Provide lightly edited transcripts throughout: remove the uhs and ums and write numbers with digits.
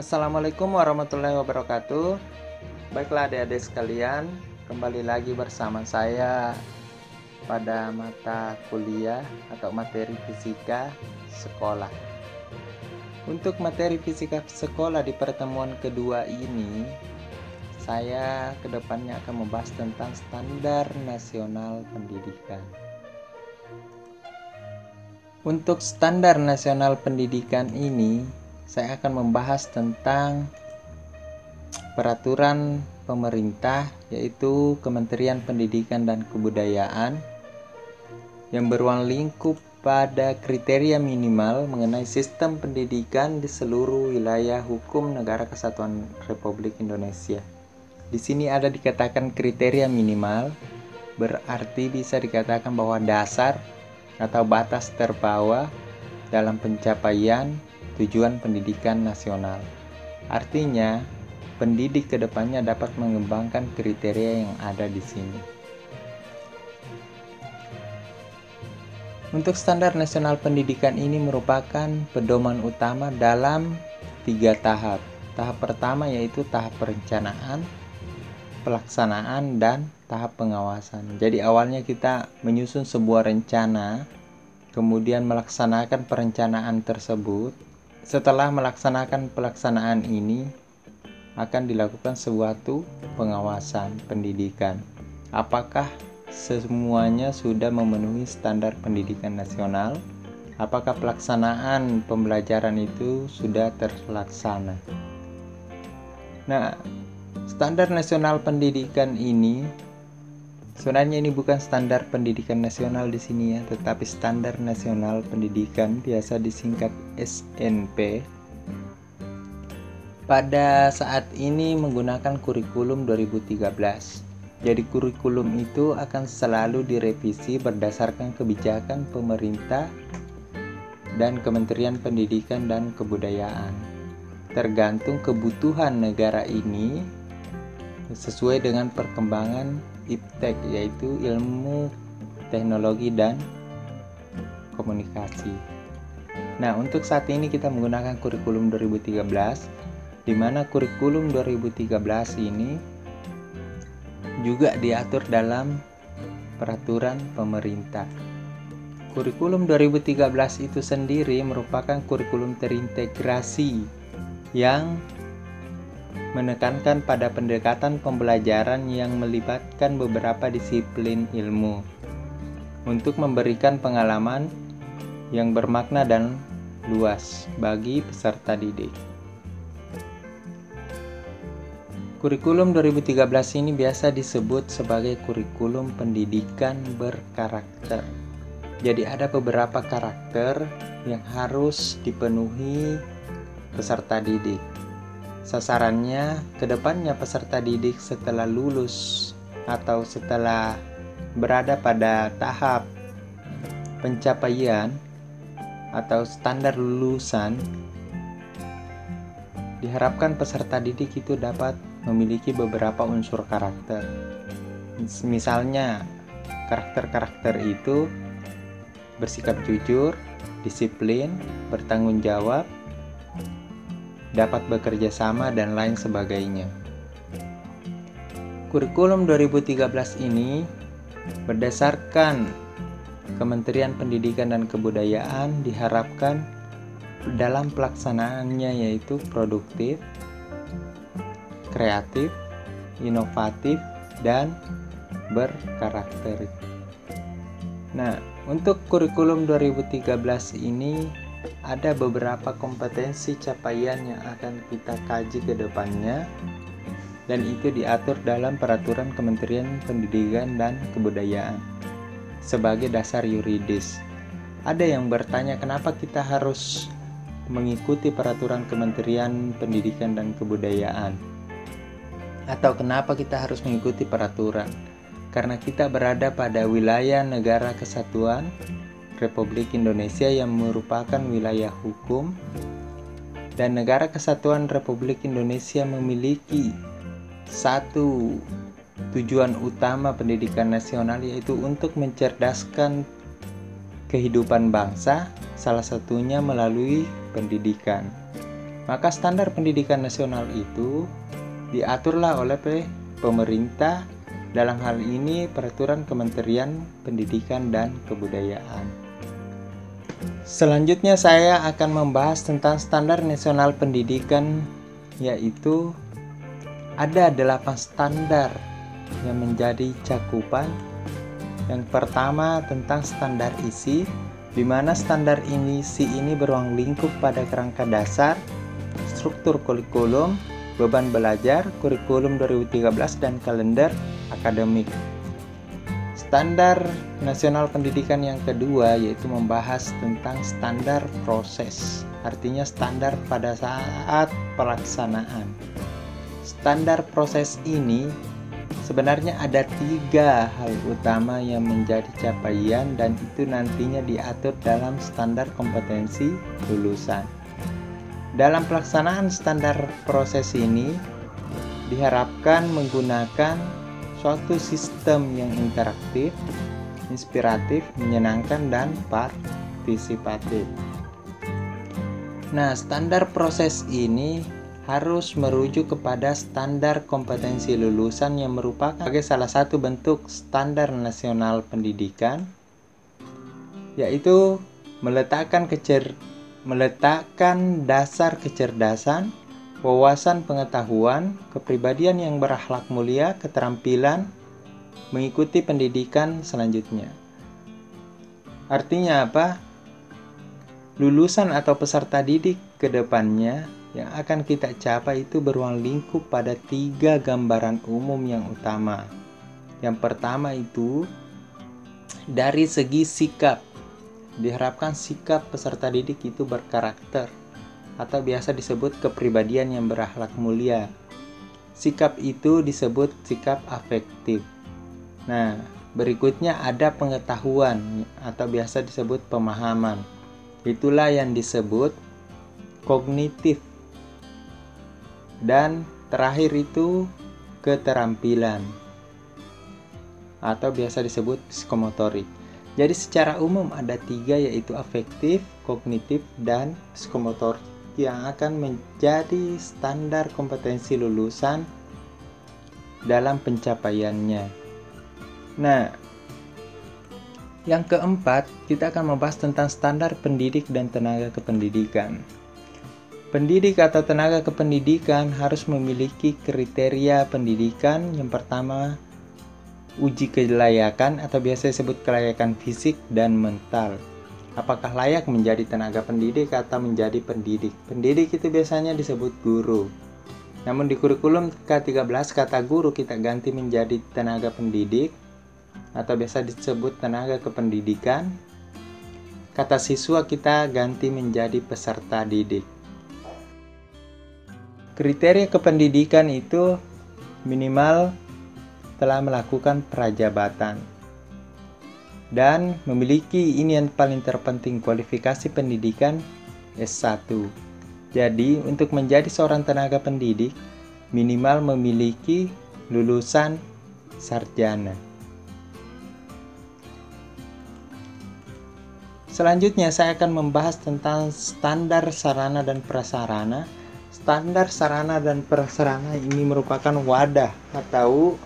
Assalamualaikum warahmatullahi wabarakatuh. Baiklah adik-adik sekalian, kembali lagi bersama saya pada mata kuliah atau materi fisika sekolah. Untuk materi fisika sekolah di pertemuan kedua ini, saya kedepannya akan membahas tentang standar nasional pendidikan. Untuk standar nasional pendidikan ini, saya akan membahas tentang peraturan pemerintah, yaitu Kementerian Pendidikan dan Kebudayaan, yang beruang lingkup pada kriteria minimal mengenai sistem pendidikan di seluruh wilayah hukum Negara Kesatuan Republik Indonesia. Di sini ada dikatakan kriteria minimal, berarti bisa dikatakan bahwa dasar atau batas terbawah dalam pencapaian tujuan pendidikan nasional. Artinya, pendidik kedepannya dapat mengembangkan kriteria yang ada di sini. Untuk standar nasional pendidikan ini merupakan pedoman utama dalam 3 tahap. Tahap pertama yaitu tahap perencanaan, pelaksanaan, dan tahap pengawasan. Jadi awalnya kita menyusun sebuah rencana, kemudian melaksanakan perencanaan tersebut. Setelah melaksanakan pelaksanaan ini, akan dilakukan suatu pengawasan pendidikan. Apakah semuanya sudah memenuhi standar pendidikan nasional? Apakah pelaksanaan pembelajaran itu sudah terlaksana? Nah, standar nasional pendidikan ini sebenarnya ini bukan standar pendidikan nasional di sini ya, tetapi standar nasional pendidikan, biasa disingkat SNP. Pada saat ini menggunakan kurikulum 2013. Jadi kurikulum itu akan selalu direvisi berdasarkan kebijakan pemerintah dan Kementerian Pendidikan dan Kebudayaan. Tergantung kebutuhan negara ini sesuai dengan perkembangan IPTEK, yaitu ilmu teknologi dan komunikasi. Nah, untuk saat ini kita menggunakan kurikulum 2013, di mana kurikulum 2013 ini juga diatur dalam peraturan pemerintah. Kurikulum 2013 itu sendiri merupakan kurikulum terintegrasi yang menekankan pada pendekatan pembelajaran yang melibatkan beberapa disiplin ilmu untuk memberikan pengalaman yang bermakna dan luas bagi peserta didik. Kurikulum 2013 ini biasa disebut sebagai kurikulum pendidikan berkarakter. Jadi ada beberapa karakter yang harus dipenuhi peserta didik. Sasarannya, kedepannya peserta didik setelah lulus atau setelah berada pada tahap pencapaian atau standar lulusan, diharapkan peserta didik itu dapat memiliki beberapa unsur karakter. Misalnya, karakter-karakter itu bersikap jujur, disiplin, bertanggung jawab, dapat bekerja sama, dan lain sebagainya. Kurikulum 2013 ini berdasarkan Kementerian Pendidikan dan Kebudayaan diharapkan dalam pelaksanaannya yaitu produktif, kreatif, inovatif, dan berkarakter. Nah, untuk kurikulum 2013 ini ada beberapa kompetensi capaian yang akan kita kaji ke depannya, dan itu diatur dalam peraturan Kementerian Pendidikan dan Kebudayaan sebagai dasar yuridis. Ada yang bertanya kenapa kita harus mengikuti peraturan Kementerian Pendidikan dan Kebudayaan, atau kenapa kita harus mengikuti peraturan? Karena kita berada pada wilayah Negara Kesatuan Republik Indonesia yang merupakan wilayah hukum, dan Negara Kesatuan Republik Indonesia memiliki satu tujuan utama pendidikan nasional, yaitu untuk mencerdaskan kehidupan bangsa, salah satunya melalui pendidikan. Maka standar pendidikan nasional itu diaturlah oleh pemerintah, dalam hal ini peraturan Kementerian Pendidikan dan Kebudayaan. Selanjutnya saya akan membahas tentang standar nasional pendidikan, yaitu ada 8 standar yang menjadi cakupan. Yang pertama tentang standar isi, di mana standar isi ini beruang lingkup pada kerangka dasar, struktur kurikulum, beban belajar, kurikulum 2013 dan kalender akademik. Standar nasional pendidikan yang kedua yaitu membahas tentang standar proses, artinya standar pada saat pelaksanaan. Standar proses ini sebenarnya ada 3 hal utama yang menjadi capaian dan itu nantinya diatur dalam standar kompetensi lulusan. Dalam pelaksanaan standar proses ini diharapkan menggunakan suatu sistem yang interaktif, inspiratif, menyenangkan, dan partisipatif. Nah, standar proses ini harus merujuk kepada standar kompetensi lulusan yang merupakan sebagai salah satu bentuk standar nasional pendidikan, yaitu meletakkan dasar kecerdasan, wawasan pengetahuan, kepribadian yang berakhlak mulia, keterampilan mengikuti pendidikan selanjutnya. Artinya apa? Lulusan atau peserta didik ke depannya yang akan kita capai itu beruang lingkup pada 3 gambaran umum yang utama. Yang pertama itu dari segi sikap. Diharapkan sikap peserta didik itu berkarakter atau biasa disebut kepribadian yang berakhlak mulia. Sikap itu disebut sikap afektif. Nah, berikutnya ada pengetahuan atau biasa disebut pemahaman. Itulah yang disebut kognitif. Dan terakhir itu keterampilan atau biasa disebut psikomotorik. Jadi secara umum ada 3 yaitu afektif, kognitif, dan psikomotorik yang akan menjadi standar kompetensi lulusan dalam pencapaiannya. Nah, yang keempat kita akan membahas tentang standar pendidik dan tenaga kependidikan. Pendidik atau tenaga kependidikan harus memiliki kriteria pendidikan. Yang pertama, uji kelayakan atau biasa disebut kelayakan fisik dan mental. Apakah layak menjadi tenaga pendidik atau menjadi pendidik? Pendidik itu biasanya disebut guru. Namun di kurikulum K13 kata guru kita ganti menjadi tenaga pendidik atau biasa disebut tenaga kependidikan. Kata siswa kita ganti menjadi peserta didik. Kriteria kependidikan itu minimal telah melakukan prajabatan dan memiliki ini yang paling terpenting kualifikasi pendidikan S1. Jadi untuk menjadi seorang tenaga pendidik minimal memiliki lulusan sarjana. Selanjutnya saya akan membahas tentang standar sarana dan prasarana. Standar sarana dan prasarana ini merupakan wadah atau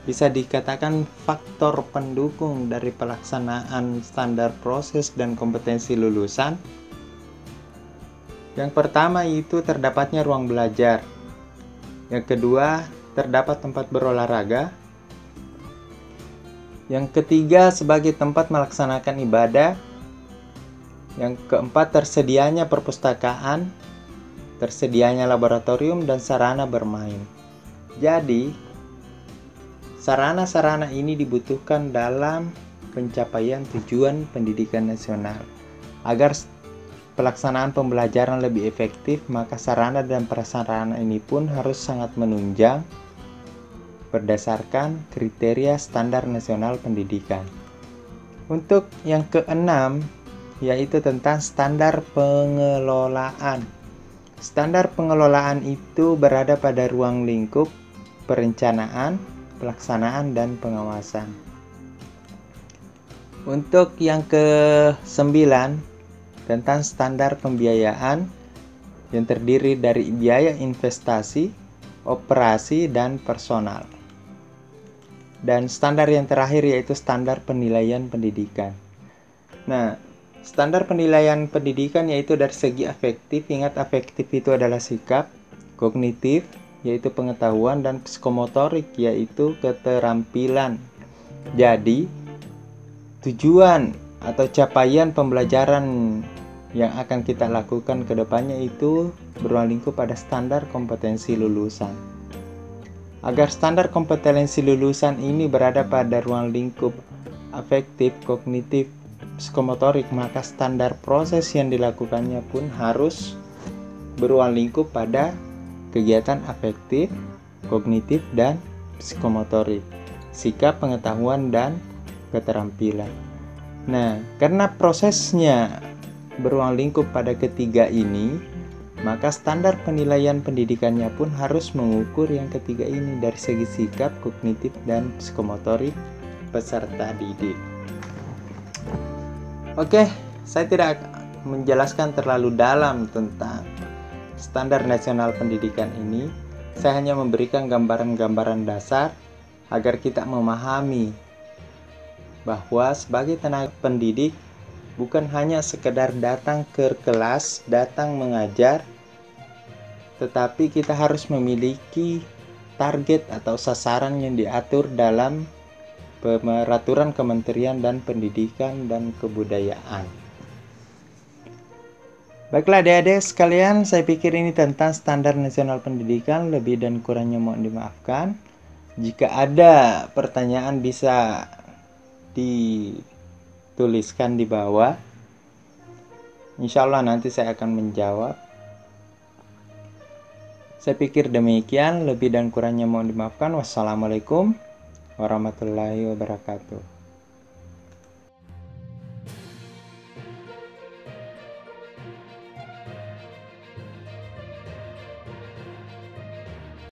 bisa dikatakan faktor pendukung dari pelaksanaan standar proses dan kompetensi lulusan. Yang pertama itu terdapatnya ruang belajar. Yang kedua, terdapat tempat berolahraga. Yang ketiga, sebagai tempat melaksanakan ibadah. Yang keempat, tersedianya perpustakaan, tersedianya laboratorium dan sarana bermain. Jadi, sarana-sarana ini dibutuhkan dalam pencapaian tujuan pendidikan nasional. Agar pelaksanaan pembelajaran lebih efektif, maka sarana dan prasarana ini pun harus sangat menunjang berdasarkan kriteria standar nasional pendidikan. Untuk yang keenam, yaitu tentang standar pengelolaan. Standar pengelolaan itu berada pada ruang lingkup perencanaan, pelaksanaan, dan pengawasan. Untuk yang ke-9 tentang standar pembiayaan, yang terdiri dari biaya investasi, operasi, dan personal. Dan standar yang terakhir yaitu standar penilaian pendidikan. Nah, standar penilaian pendidikan yaitu dari segi afektif. Ingat, afektif itu adalah sikap, kognitif yaitu pengetahuan, dan psikomotorik yaitu keterampilan. Jadi, tujuan atau capaian pembelajaran yang akan kita lakukan ke depannya itu berulang lingkup pada standar kompetensi lulusan. Agar standar kompetensi lulusan ini berada pada ruang lingkup afektif, kognitif, psikomotorik, maka standar proses yang dilakukannya pun harus beruang lingkup pada kegiatan afektif, kognitif, dan psikomotorik, sikap, pengetahuan, dan keterampilan. Nah, karena prosesnya beruang lingkup pada ketiga ini, maka standar penilaian pendidikannya pun harus mengukur yang ketiga ini dari segi sikap, kognitif, dan psikomotorik peserta didik. Oke, saya tidak menjelaskan terlalu dalam tentang standar nasional pendidikan ini. Saya hanya memberikan gambaran-gambaran dasar agar kita memahami bahwa sebagai tenaga pendidik bukan hanya sekedar datang ke kelas, datang mengajar, tetapi kita harus memiliki target atau sasaran yang diatur dalam peraturan Kementerian dan Pendidikan dan Kebudayaan. Baiklah adik-adik sekalian, saya pikir ini tentang standar nasional pendidikan. Lebih dan kurangnya mohon dimaafkan. Jika ada pertanyaan bisa dituliskan di bawah. Insya Allah nanti saya akan menjawab. Saya pikir demikian, lebih dan kurangnya mohon dimaafkan. Wassalamualaikum warahmatullahi wabarakatuh.